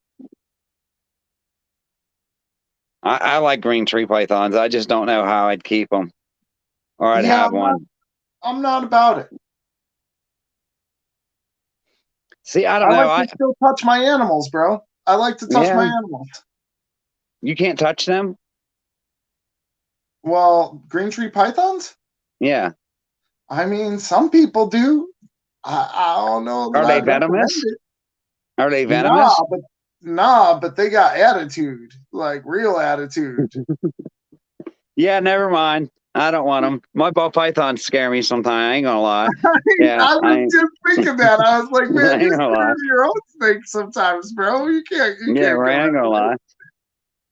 I like green tree pythons. I just don't know how I'd keep them, or I'd have one. I'm not about it. See, I don't know. like to still touch my animals, bro. I like to touch my animals. You can't touch them? Well, green tree pythons? Yeah. I mean, some people do. I don't know. Are they venomous? Are they venomous? But they got attitude, like real attitude. Yeah, never mind. I don't want them. My ball pythons scare me sometimes. I ain't gonna lie. I was just thinking that. I was like, man, you scare your own snake sometimes, bro. You can't. Right. I ain't gonna lie.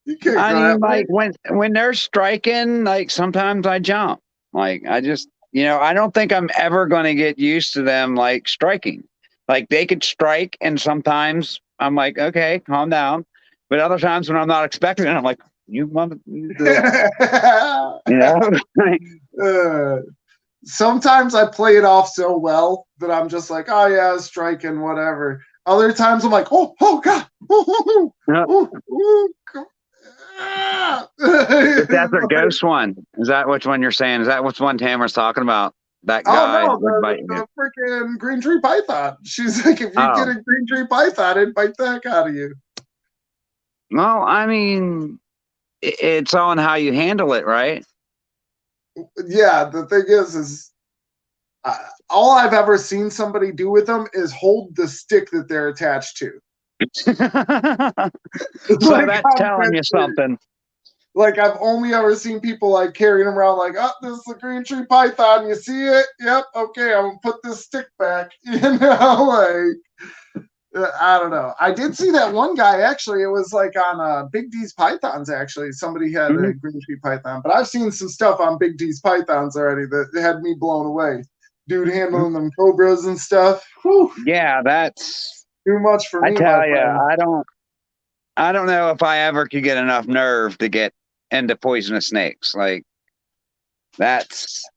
You can't. I mean, like when they're striking, like sometimes I jump. Like I just, I don't think I'm ever going to get used to them like striking. Like they could strike, and sometimes I'm like, okay, calm down. But other times when I'm not expecting it, I'm like, you mother, sometimes I play it off so well that I'm just like, oh yeah, striking, whatever. Other times I'm like, oh god, That's a ghost one. Is that which one you're saying? Is that which one Tamara's talking about? that Oh guy no, would the, bite you. the freaking green tree python. She's like, if you get Oh, a green tree python, it'd bite the heck out of you. well, I mean, it's on how you handle it, right? Yeah, the thing is uh, all I've ever seen somebody do with them is hold the stick that they're attached to. So Like that's I'm telling you something. like I've only ever seen people like carrying them around like, oh, this is a green tree python. You see it? Yep. Okay, I'm gonna put this stick back. You know, like I don't know. I did see that one guy actually. It was like on Big D's Pythons. Actually, somebody had Mhm. a green tree python, but I've seen some stuff on Big D's Pythons already that had me blown away. Dude handling them cobras and stuff. Whew, Yeah, that's. too much for I me, my tell you, friend. I don't know if I ever could get enough nerve to get into poisonous snakes. Like that's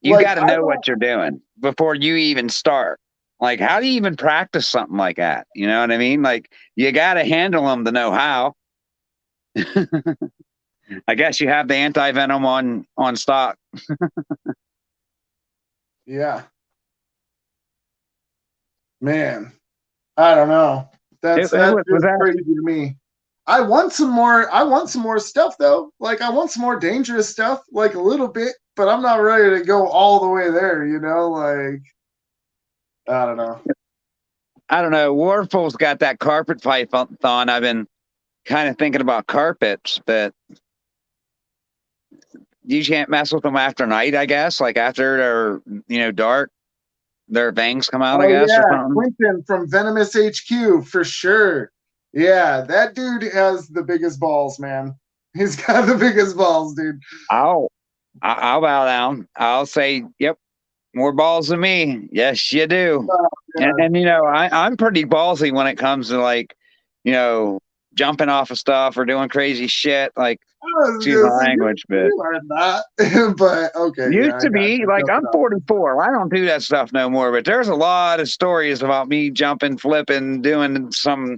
you Like got to I know don't. what you're doing before you even start. Like, how do you even practice something like that? You know what I mean? Like, you got to handle them to know how. I guess you have the anti venom on stock. Yeah, man. I don't know. That's Was just crazy to me. I want some more. I want some more stuff though. Like I want some more dangerous stuff, like a little bit, but I'm not ready to go all the way there. You know, like I don't know. I don't know. Warful's got that carpet python. I've been kind of thinking about carpets, but you can't mess with them after night. I guess, like after they're dark, their fangs come out. I Oh guess or yeah, something. Quentin from Venomous HQ for sure. Yeah, that dude has the biggest balls, man. He's got the biggest balls, dude. I'll I'll bow down. I'll say, yep, more balls than me. Yes, you do. Oh, And I'm pretty ballsy when it comes to like, you know, jumping off of stuff or doing crazy shit. Like, I was excuse gonna my say language, but you are not, but okay, yeah, used I to got be you. like Jumping I'm off. 44. I don't do that stuff no more. But there's a lot of stories about me jumping, flipping, doing some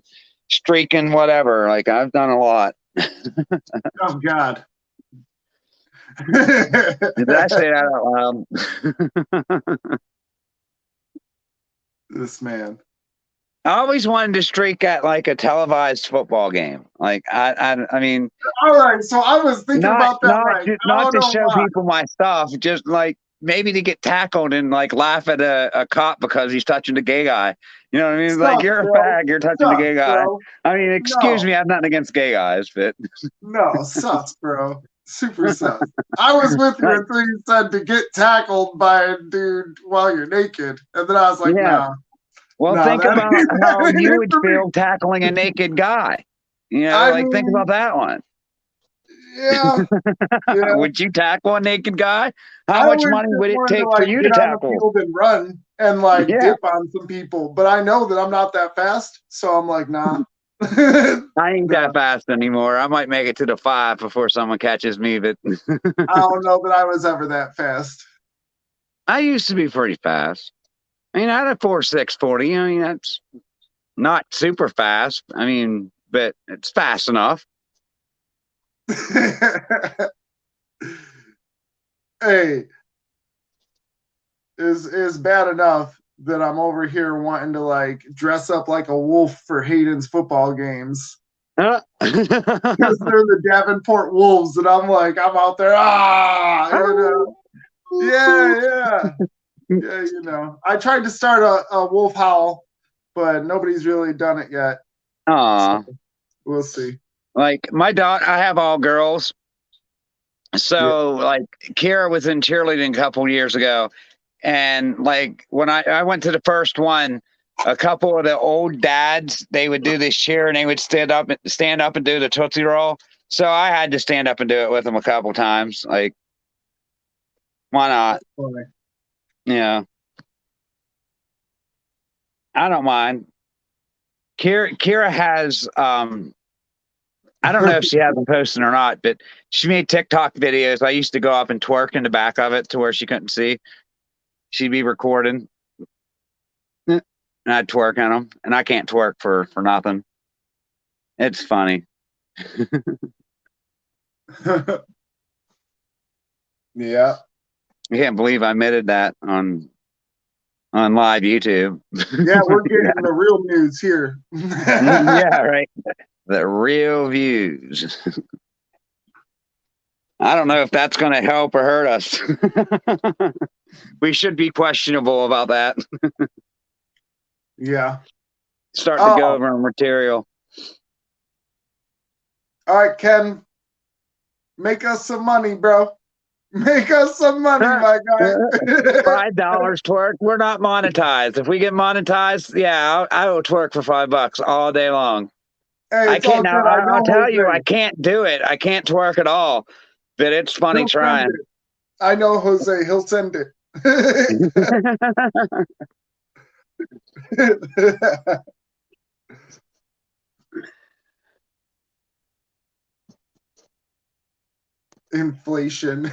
streaking, whatever. Like I've done a lot. Oh God. Did I say that out loud? This man. I always wanted to streak at like a televised football game. Like I mean, All right, so I was thinking not about that. not Like, to, I not don't to know show why. people my stuff, just like maybe to get tackled and like laugh at a cop because he's touching the gay guy. You know what I mean? Like Sucks, you're a bro. fag, you're touching the Sucks, gay guy. bro. I mean, excuse No, me, I have nothing against gay guys, but no, sucks, bro. Super sucks. I was with you like until you said to get tackled by a dude while you're naked, and then I was like, yeah. nah, Well, nah, think that ain't, about how that you ain't would for me. feel tackling a naked guy. I Like think about mean, that one. yeah, yeah. Would you tackle a naked guy? How I much always money just would it wanted to take for like you to get on the tackle? field and run and like Yeah. dip on some people, but I know that I'm not that fast, so I'm like, nah. I ain't No, that fast anymore. I might make it to the 5 before someone catches me, but I don't know that I was ever that fast. I used to be pretty fast. I mean, I had a 4.640. I mean, that's not super fast. I mean, but it's fast enough. Hey, is bad enough that I'm over here wanting to like dress up like a wolf for Hayden's football games Uh, because they're the Davenport Wolves, and I'm like, I'm out there, yeah, yeah, I tried to start a wolf howl, but nobody's really done it yet. So Aw. we'll see. Like my daughter, I have all girls. Yeah. So like Kira was in cheerleading a couple years ago. And like when I went to the first one, a couple of the old dads, they would do this cheer and they would stand up and do the Tootsie Roll. So I had to stand up and do it with them a couple times. Like, why not? Funny. Yeah. I don't mind. Kira has I don't know if she has them posted or not, but she made TikTok videos. I used to go up and twerk in the back of it to where she couldn't see. She'd be recording. And I'd twerk on them, and I can't twerk for nothing. It's funny. Yeah. I can't believe I admitted that on live YouTube. Yeah, we're getting the real news here. Yeah, right. The real views. I don't know if that's going to help or hurt us. We should be questionable about that. Yeah. Starting to go over material. All right, Ken. Make us some money, bro. Make us some money, my guy. $5 twerk. We're not monetized. If we get monetized, yeah, I will twerk for $5 all day long. Hey, I can't now. I'll tell Jose. you, I can't do it. I can't twerk at all. But it's funny trying. I know Jose. He'll send it. Inflation.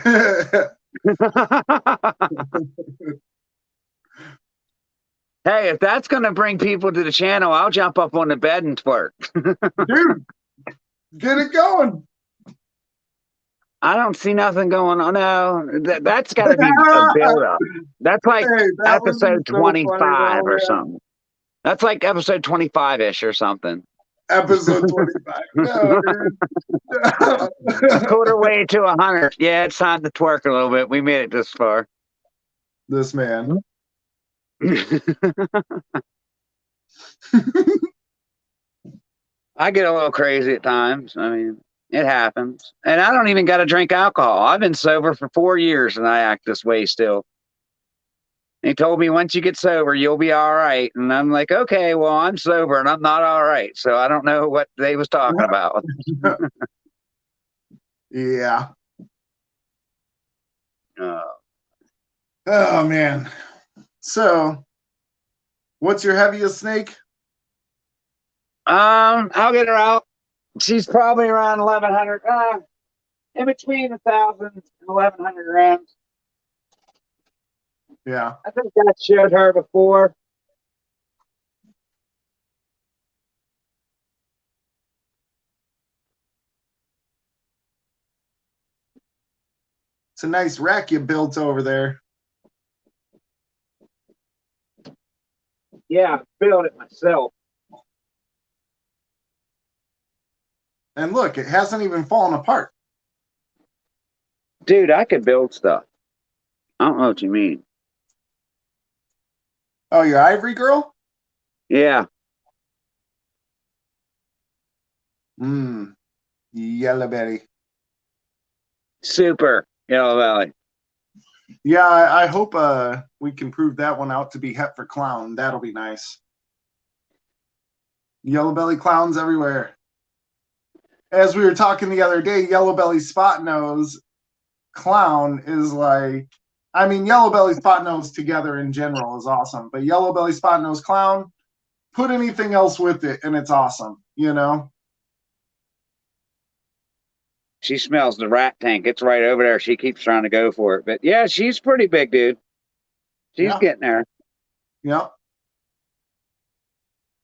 Hey, if that's going to bring people to the channel, I'll jump up on the bed and twerk. Dude, get it going. I don't see nothing going on. No, that's got to be a build-up. That's like episode 25 or something. That's like episode 25-ish or something. Episode 25. No, dude. Quarter way to 100. Yeah, it's time to twerk a little bit. We made it this far. This man. I get a little crazy at times. I mean, it happens. And I don't even got to drink alcohol. I've been sober for 4 years and I act this way still. He told me once you get sober, you'll be all right. And I'm like, okay, well, I'm sober and I'm not all right. So I don't know what they was talking about. Yeah. Oh, man. So, what's your heaviest snake? I'll get her out. She's probably around 1,100, in between 1,000 and 1,100 grams. Yeah. I think I showed her before. It's a nice rack you built over there. Yeah, I built it myself. And look, it hasn't even fallen apart. Dude, I could build stuff. I don't know what you mean. Oh, your ivory girl? Yeah. Yellow belly. Super Yellow Valley. Yeah, I hope we can prove that one out to be het for clown. That'll be nice. Yellow belly clowns everywhere. As we were talking the other day, yellow belly spot nose clown is like, I mean, yellow belly spot nose together in general is awesome, but yellow belly spot nose clown, put anything else with it and it's awesome, you know? She smells the rat tank. It's right over there. She keeps trying to go for it. But yeah, she's pretty big, dude. She's getting there. Yep.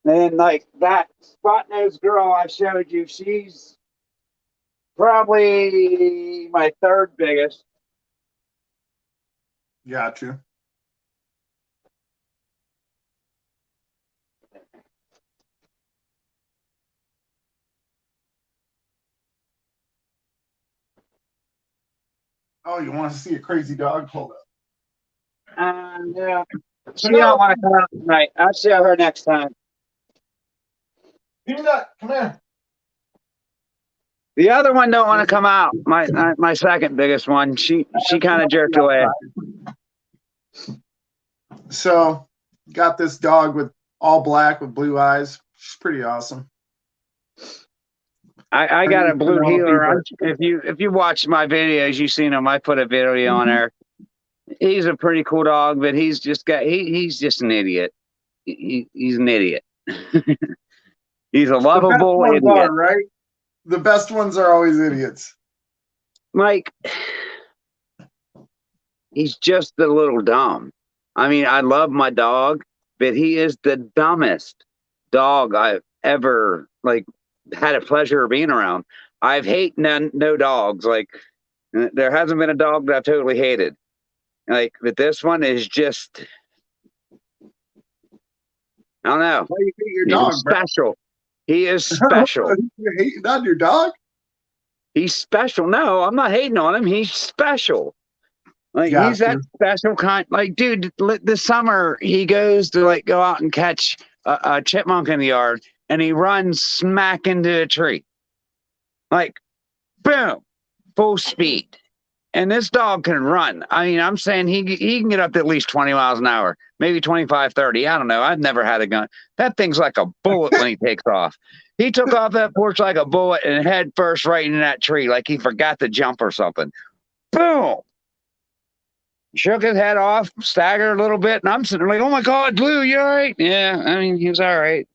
And like that spot nose girl I showed you, she's probably my third biggest. Got you. Oh, you want to see a crazy dog? Hold up. Yeah. She don't want to come out tonight. I'll see her next time. Peanut, come here. The other one don't want to come out. My second biggest one. She kind of jerked away. So, got this dog with all black with blue eyes. She's pretty awesome. I got a blue healer. If you watch my videos, you've seen him. I put a video on there. He's a pretty cool dog, but he's just an idiot. He's an idiot. He's a lovable idiot. Right? The best ones are always idiots. Mike, he's just a little dumb. I mean, I love my dog, but he is the dumbest dog I've ever had a pleasure of being around. I've hated no dogs. Like, there hasn't been a dog that I've totally hated. Like, but this one is just, I don't know. Why you hate your He's dog, bro? special. He is special. You're hating on your dog? He's special. No, I'm not hating on him. He's special. Like, he's Got that you. special kind. Like, dude, this summer he goes to like go out and catch a chipmunk in the yard, and he runs smack into a tree. Like, boom, full speed. And this dog can run. I mean, I'm saying he can get up to at least 20 miles an hour, maybe 25, 30. I don't know. I've never had a gun. That thing's like a bullet when he takes off. He took off that porch like a bullet and head first right into that tree, like he forgot to jump or something. Boom. Shook his head off, staggered a little bit, and I'm sitting there like, oh my God, Blue, you all right? Yeah, I mean, he was all right.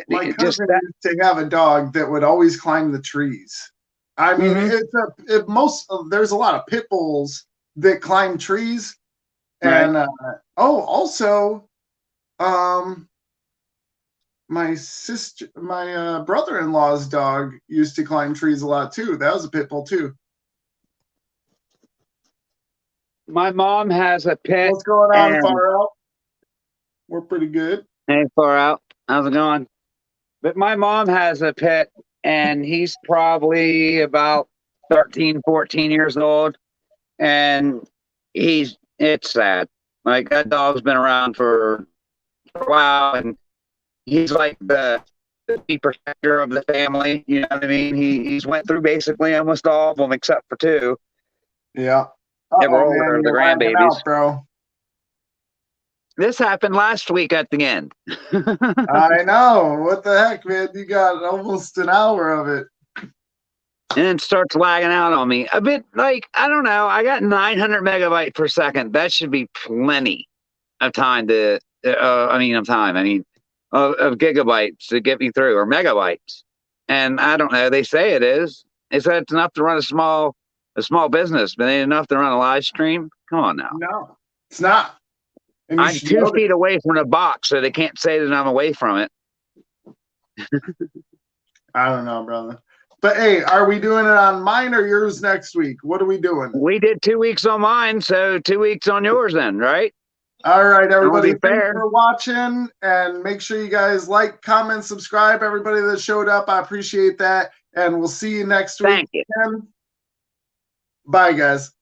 My cousin used to have a dog that would always climb the trees. I mean, there's a lot of pit bulls that climb trees, and right. Also, my brother-in-law's dog used to climb trees a lot too. That was a pit bull too. My mom has a pit. What's going on, Far Out? We're pretty good. Hey, Far Out. How's it going? But my mom has a pit, and he's probably about 13, 14 years old. And it's sad. Like, that dog's been around for a while, and he's like the protector of the family. You know what I mean? He's went through basically almost all of them except for two. Yeah. They were older, the grandbabies. Out, bro. This happened last week at the end. I know. What the heck, man? You got almost an hour of it. And then starts lagging out on me. A bit like, I don't know. I got 900 megabytes per second. That should be plenty of time of gigabytes to get me through, or megabytes. And I don't know. They say it is. They said it's enough to run a small business, but it ain't enough to run a live stream. Come on now. No, it's not. I'm 2 feet away from the box, so they can't say that I'm away from it. I don't know, brother. But hey, are we doing it on mine or yours next week? What are we doing? We did 2 weeks on mine, so 2 weeks on yours then, right? All right, everybody. Thanks for watching, and make sure you guys like, comment, subscribe. Everybody that showed up, I appreciate that. And we'll see you next week. Thank you. Bye, guys.